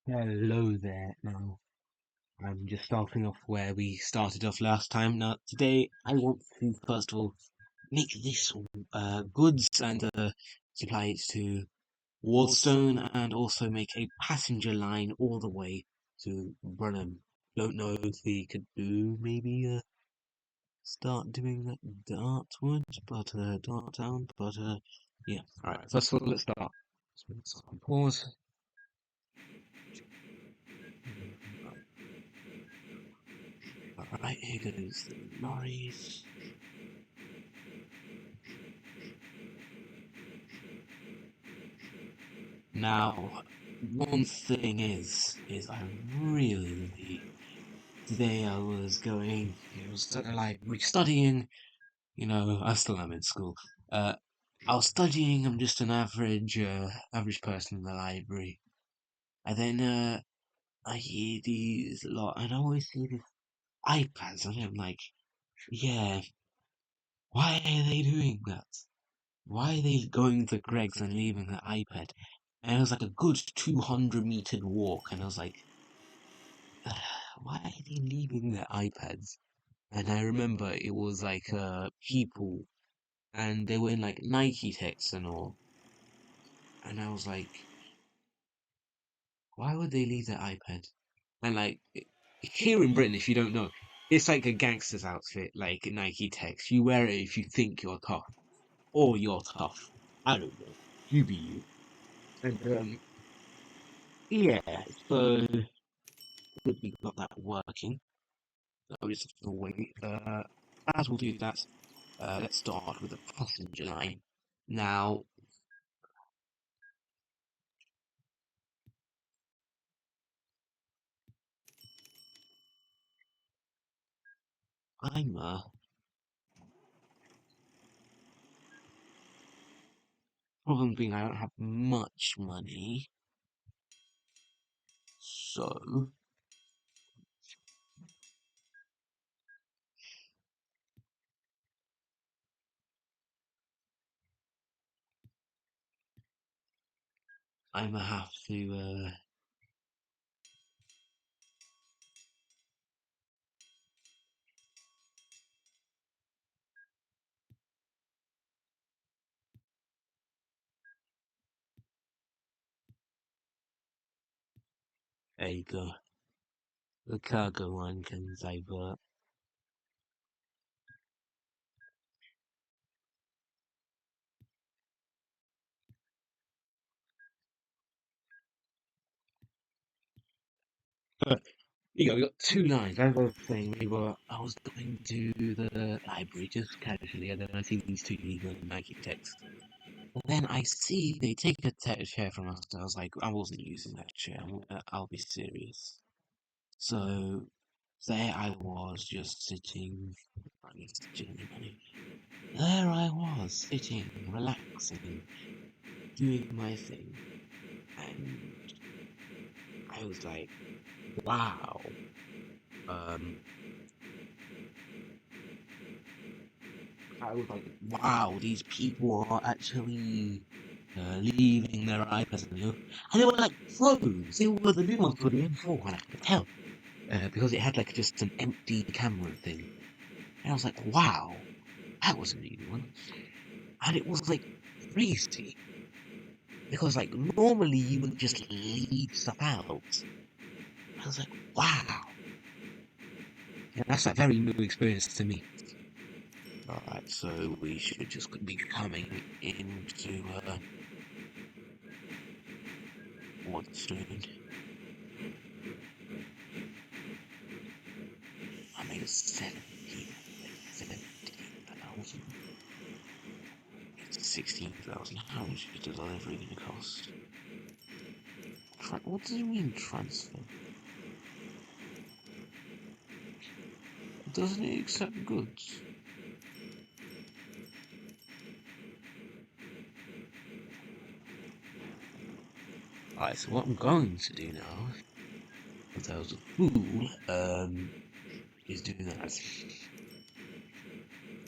Hello there. Now, I'm just starting off where we started off last time. Now, today I want to first of all make this goods and supply it to Wardstone and also make a passenger line all the way to Brenham. Don't know if we could do maybe start doing that Dartwood, but Darttown, but yeah. All right. First of all, let's start. So let's pause. Alright, here goes the lorries. Now, one thing is I really, today I was at the library studying, I still am in school. Uh, I was studying, I'm just an average person in the library. And then, I hear these lot, and I always see these iPads, and I'm like, yeah, why are they doing that? Why are they going to Greg's and leaving the iPad? And it was like a good 200-meter walk, and I was like, why are they leaving their iPads? And I remember it was like people, and they were in like Nike techs and all, and I was like, why would they leave their iPad? And like here in Britain, if you don't know, it's like a gangster's outfit, like Nike techs. You wear it if you think you're tough, or you're tough. I don't know. You be you. And yeah, so we got that working. So we just have to wait. As we'll do that, let's start with the passenger line. Now, I'm problem being I don't have much money, so I'm gonna have to there you go. The cargo line can divert. But we got two lines. As I was saying, I was going to the library just casually, and then I see these two people in Nike techs. Then I see they take a chair from us. I was like, I wasn't using that chair. I'll be serious. So there I was, just sitting. I need to genuinely money. There I was, sitting, relaxing, doing my thing, and I was like, wow. Um, I was like, wow, these people are actually leaving their iPads and they were like phones. They were the new ones for the M4, and I could tell because it had like just an empty camera thing. And I was like, wow, that was a new one, and it was like crazy because like normally you would just leave stuff out. I was like, wow, yeah, that's a very new experience to me. Alright, so we should just be coming into Waterstone. I made a 17,000. It's 16,000. How much is the delivery going to cost? What does it mean transfer? Doesn't it accept goods? Alright, so what I'm going to do now, because I was a fool, is do that.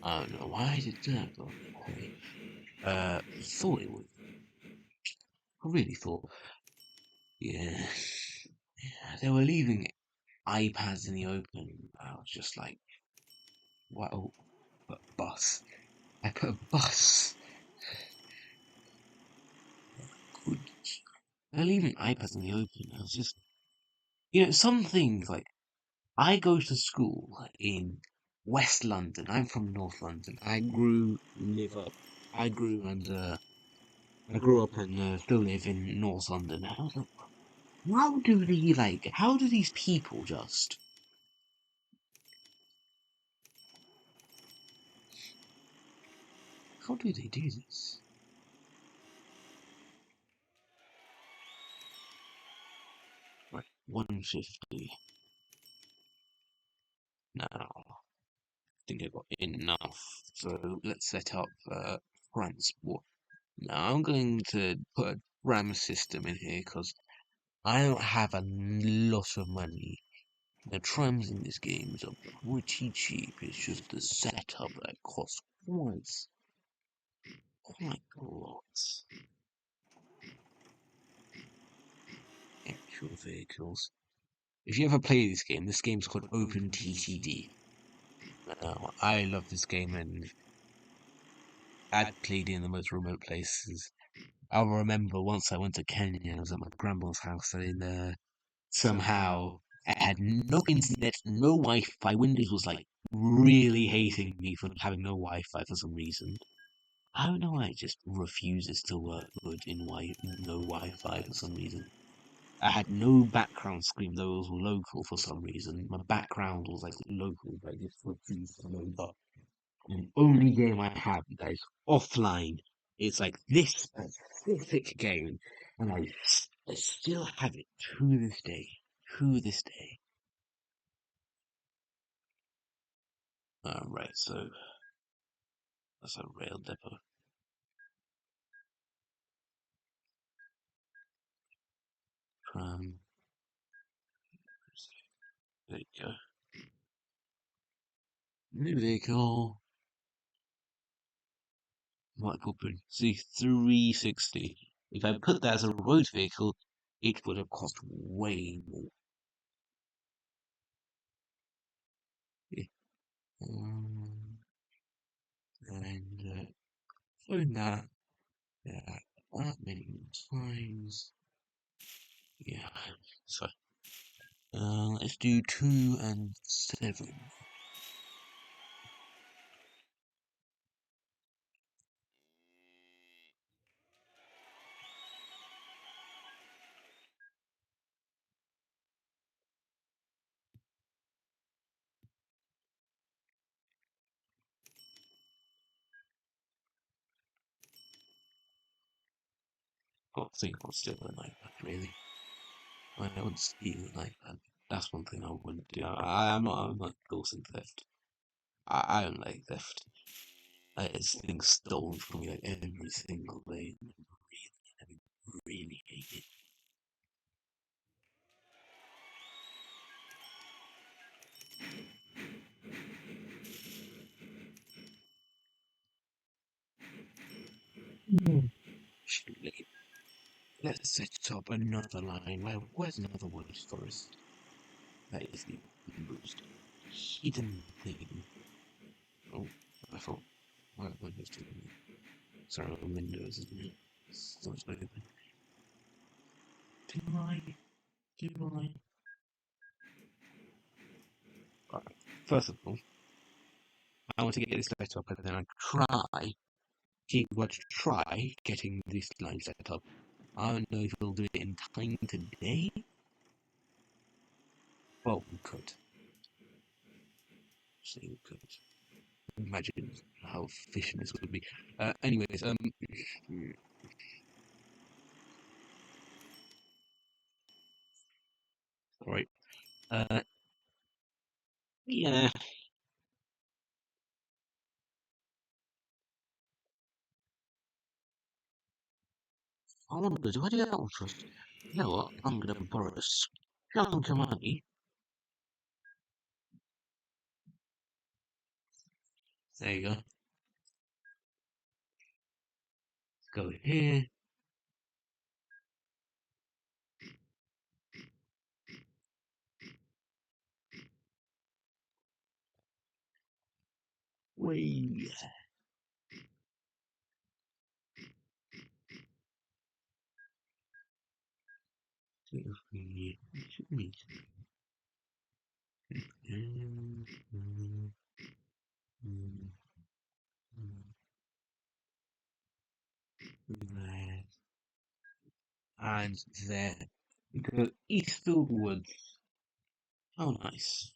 I don't know why I did that, but okay. Thought it would. I really thought, yeah. they were leaving iPads in the open. I was just like, wow, a bus. I put a bus. Good. They're leaving iPads in the open. I was just, some things like I go to school in West London. I'm from North London. I grew and I grew up and still live in North London. I was like, how do these people how do they do this? Right, 150. Now, I think I got enough. So let's set up transport. Now I'm going to put a RAM system in here because I don't have a lot of money. The trams in this game are pretty cheap. It's just the setup that costs quite a lot. Actual vehicles. If you ever play this game's called openttd. Now, I love this game and I'd played in the most remote places. I remember once I went to Kenya, I was at my grandma's house and somehow I had no internet, no Wi-Fi. Windows was like really hating me for having no Wi-Fi for some reason. I don't know why it just refuses to work good in no Wi-Fi for some reason. I had no background screen, though it was local for some reason. My background was like local, but it just refused to load up. And the only game I have that is offline is like this specific game, and I still have it to this day. To this day. Right, so that's a rail depot. Tram. There you go. New vehicle. Might open. See, 360. If I put that as a road vehicle, it would have cost way more. Yeah. Um, and doing that, yeah, that many times. Yeah. So, let's do 2 and 7. I think I'll steal an iPad, really. I would steal an iPad. That's one thing I wouldn't do. I'm not endorsing theft. I don't like theft. It's things stolen from me like every single day. I really hate it. Mm. Surely. Let's set up another line. Where's another word forest? That is the most hidden thing. Oh, I thought my windows doing it. Sorry, my windows isn't it? So much open. Do I? Do I? Alright. First of all, I want to get this set up and then I try getting this line set up. I don't know if we'll do it in time today. Well, we could. Say we could. Imagine how efficient this would be. Anyways, right. Uh, yeah. I wonder, do I do that one first? You know what? I'm gonna borrow a chunk of money. There you go. Go here. Whee! And there we go, Eastfield Woods. How nice.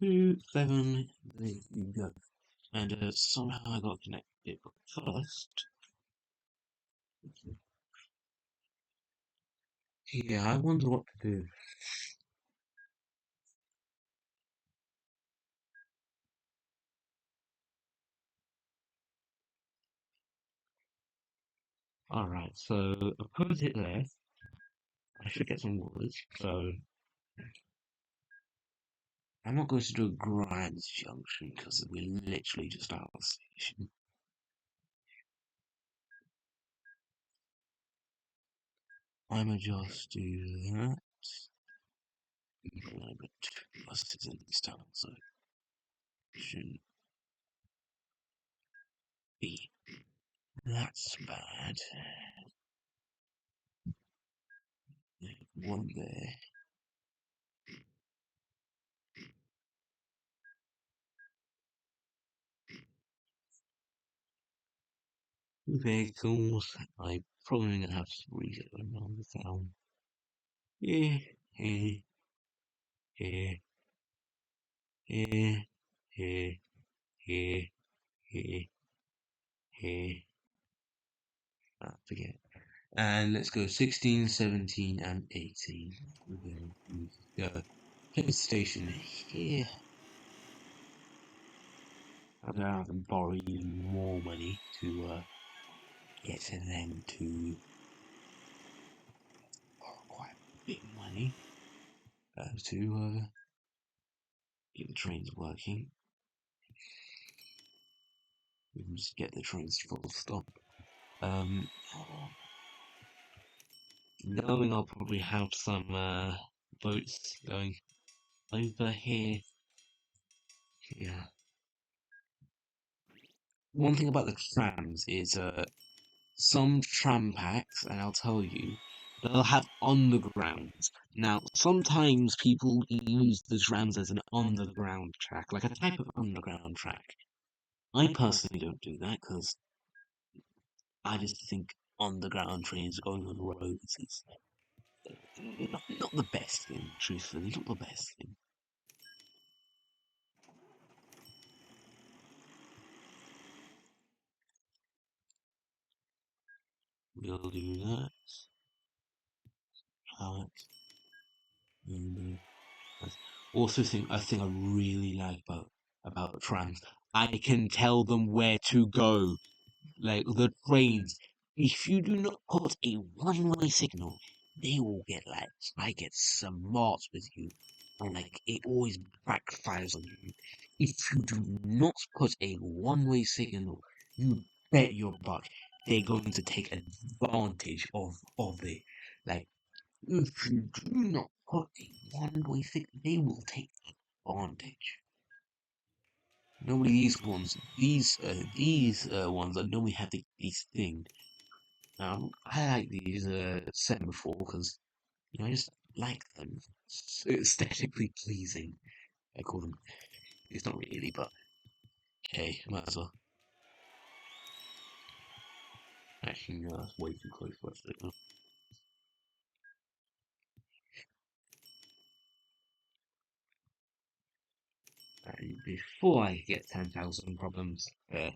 2, 7, there you go. And somehow I got connected. But first, yeah, I wonder what to do. Alright, so I put it there. I should get some wood, so I'm not going to do a grind junction because we're literally just out of the station. I'ma just do that. But buses in this town, so shouldn't be that's bad. One there. Vehicles. I'm probably gonna have 3 going around the town. Here, here, here, here, here, here, here, here. Ah, forget. And let's go 16, 17, and 18. We're going to go police station here. I'm gonna have to borrow even more money to get to them to borrow quite a bit of money to get the trains working. We can just get the trains full stop. Knowing I'll probably have some boats going over here. Yeah. One thing about the trams is some tram packs, and I'll tell you, they'll have undergrounds. Now, sometimes people use the trams as an underground track, like a type of underground track. I personally don't do that because I just think underground trains going on the roads is not the best thing, truthfully, not the best thing. We'll do that. Alex. And also think I really like about trams. I can tell them where to go. Like the trains. If you do not put a one-way signal, they will get like I get smart with you. And like it always backfires on you. If you do not put a one-way signal, you bet your buck they're going to take advantage of it. Like if you do not put a one-way signal, they will take advantage. Normally these ones that normally have these things. I like these set before because I just like them. So aesthetically pleasing. I call them. It's not really, but hey, might as well. Actually, no, that's way too close for a signal. And before I get 10,000 problems, so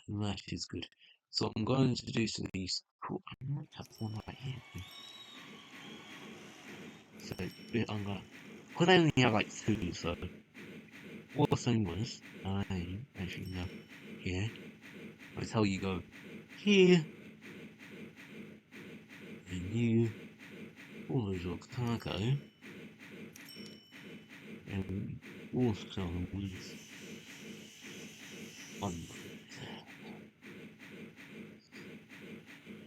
that is good. So I'm going to do some of these. Cool. I might have one right here. So I'm gonna. Because I only have like 2, so what the thing was, I actually know here. I tell you go here, and you follow your cargo, and also with on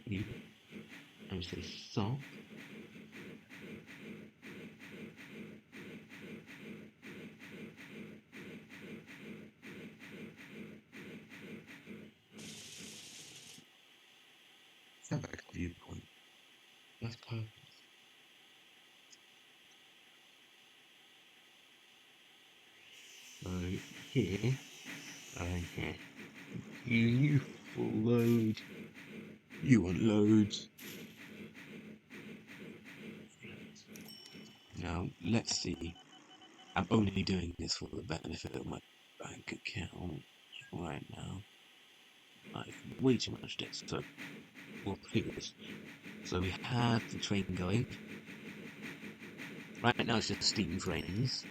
you. we say stop. Step back viewpoint. That's perfect. So here and here. You full load. You unload. Now let's see. I'm only doing this for the benefit of my bank account right now. I have way too much debt, so we'll figure this. So we have the train going. Right now it's just steam trains.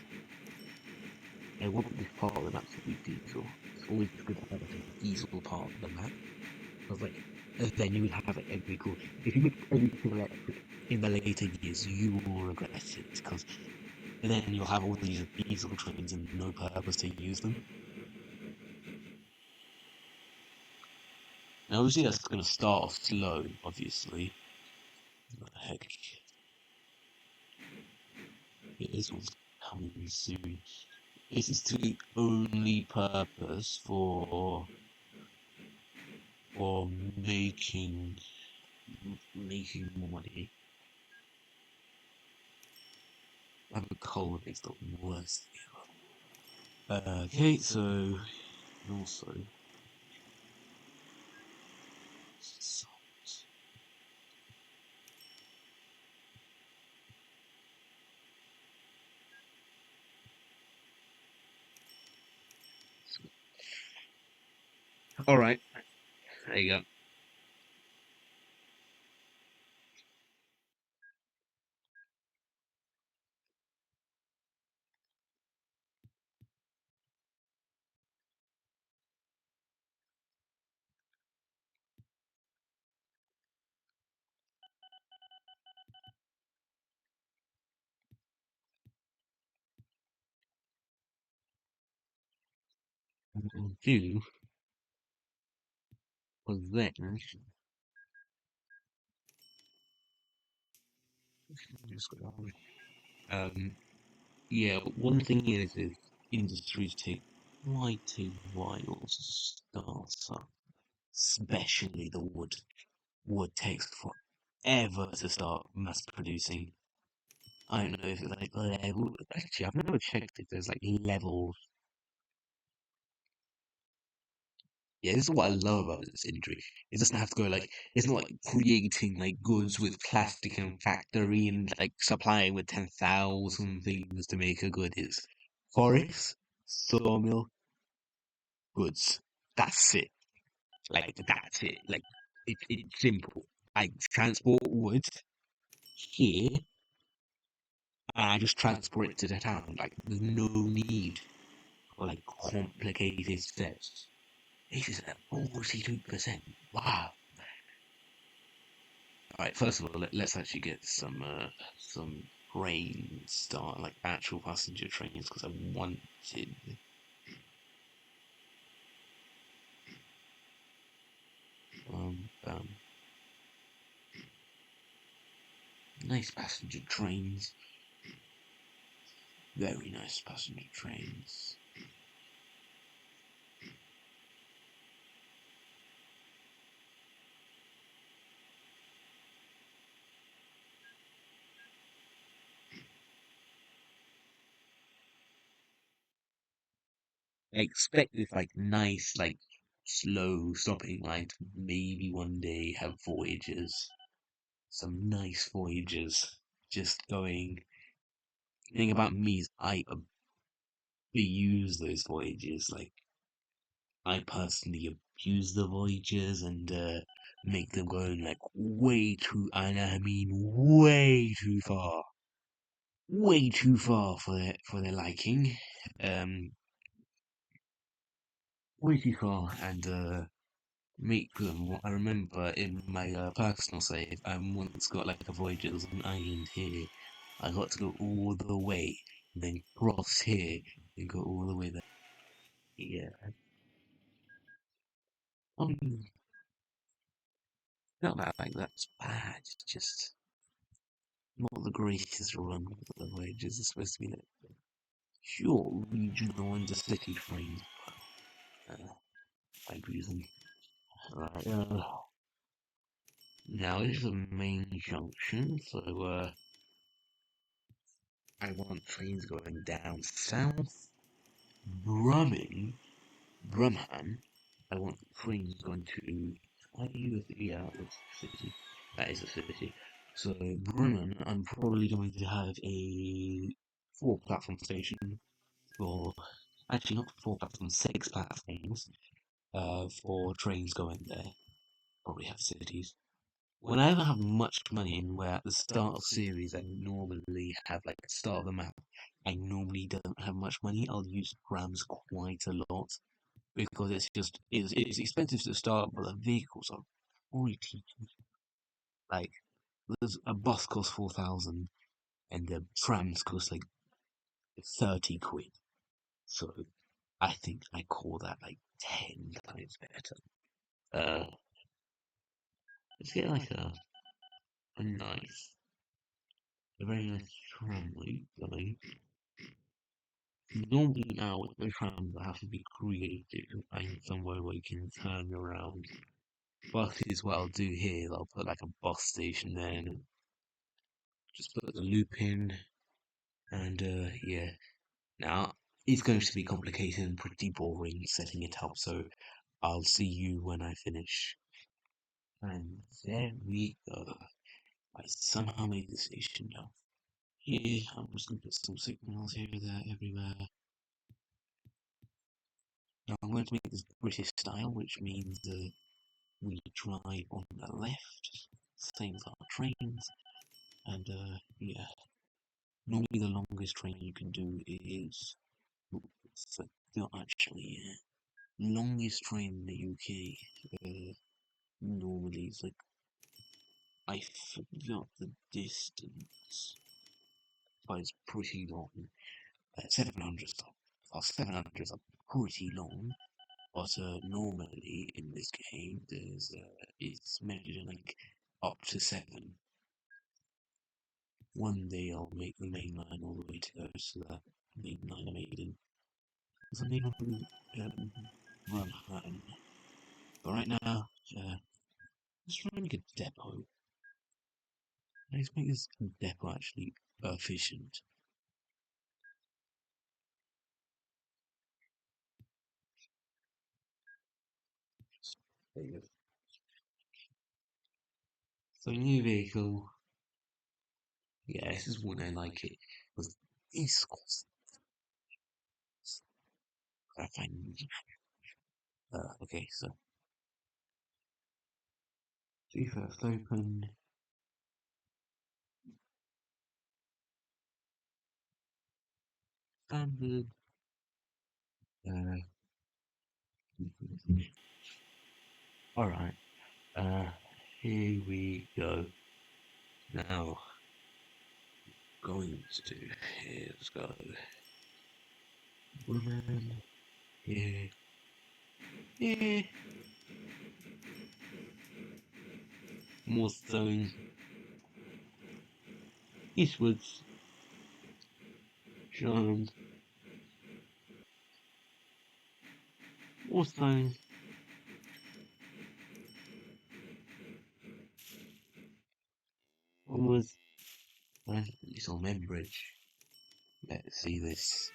I want this part of the map to be diesel. It's always good to have a diesel part of the map. Because like, then you would have like every cool. If you make everything electric in the later years, you will regret it. Because then you'll have all these diesel trains and no purpose to use them. Now obviously that's going to start off slow, obviously. What the heck? It is coming soon. This is the only purpose for making more money. I'm a coal makes the worst. Okay, so also salt. All right, there you go. What we'll do was then just go yeah, but one thing is industries take quite a while to start up, especially the wood. Wood takes forever to start mass producing. I don't know if it's like level. Actually, I've never checked if there's like levels. Yeah, this is what I love about this industry. It doesn't have to go like it's not like creating like goods with plastic in a factory and like supplying with 10,000 things to make a good. Is forest, sawmill, goods. That's it. Like that's it. Like it's simple. I transport wood here and I just transport it to the town. Like there's no need for like complicated steps. This is at 42%. Wow. Alright, first of all, let's actually get some trains start like actual passenger trains because I wanted um nice passenger trains. Very nice passenger trains. I expect this like nice, like slow stopping light. Maybe one day have voyages, some nice voyages, just going. The thing about me is I abuse those voyages. Like I personally abuse the voyages and make them go like way too, and I mean way too far for their liking. Um, way too far and make them. What I remember in my personal save, I once got like a voyage. It was an island here. I got to go all the way, then cross here, and go all the way there. Yeah. Um, not that like that's bad. It's just not the greatest run of the wages. It's supposed to be like sure regional intercity trains, but I agree with them. Right, now this is a main junction, so I want trains going down south, Brumming, Brumham. I want trains going to. Are you? Yeah, that's a city. That is a city. So Bremen, I'm probably going to have a four platform station for. Actually, not four platforms, six platforms. For trains going there. Probably have cities. When I ever have much money in where at the start of series I normally have like the start of the map, I normally don't have much money. I'll use prams quite a lot because it's expensive to start, but the vehicles are pretty cheap. Like there's a bus costs 4,000 and the trams cost like 30 quid. So I think I call that like 10 times better. Uh, let's get like a nice, a very nice tram loop going. Normally now with the trams I have to be creative and find somewhere where you can turn around. But is what I'll do here. I'll put like a bus station there and just put the loop in and yeah. Now it's going to be complicated and pretty boring setting it up, so I'll see you when I finish. And there we go. I somehow made the station now. Here, I'm just gonna put some signals here, there, everywhere. Now I'm going to make this British style, which means we drive on the left, same as our trains, and yeah. Normally the longest train you can do is, not actually, yeah. Longest train in the UK, normally is like, I forgot the distance, but it's pretty long. 700 stop. Our 700s are pretty long, but normally in this game, it's measured in like up to 7. One day I'll make the main line all the way to go to that main line I made in. There's a main line Manhattan. But right now, let's try and make a depot. Let's make this depot actually efficient. There you go. So new vehicle. Yeah, this is when I like it. Was this cost? I find. Okay, so see first open. Standard. Uh, all right. Uh, here we go. Now going to here's go. Woman. Here. Here. More stone. Eastwards. Charmed. More stone. Onwards. And little Membridge. Let's see this.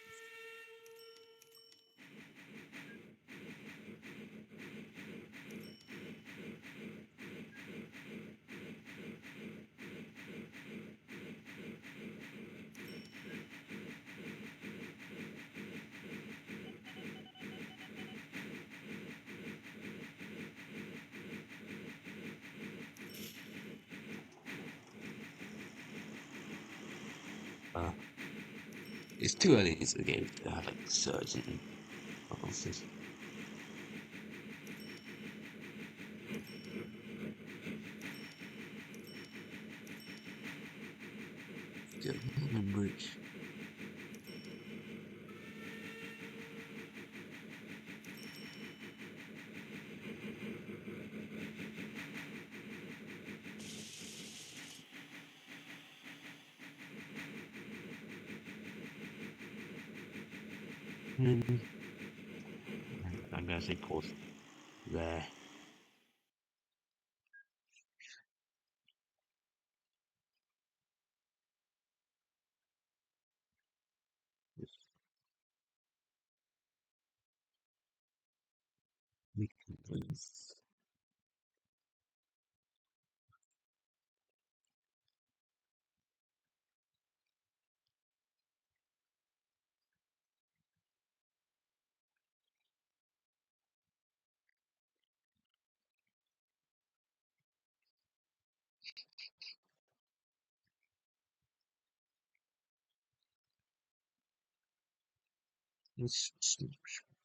Uh, it's too early into the game to have like certain answers. Good Membridge. And I'm going to say pause there. We can do this.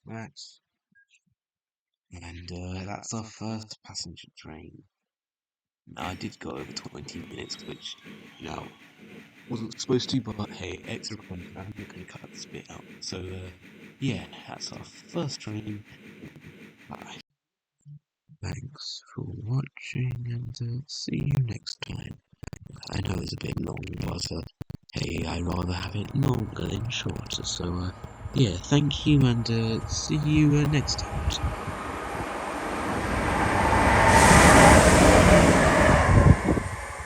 That's and that's our first passenger train. Now, I did go over 20 minutes, which, wasn't supposed to, but hey, extra content, I'm not going to cut this bit out. So, yeah, that's our first train. Bye. Thanks for watching, and see you next time. I know it's a bit long, but hey, I'd rather have it longer than shorter, so yeah, thank you, and see you next time.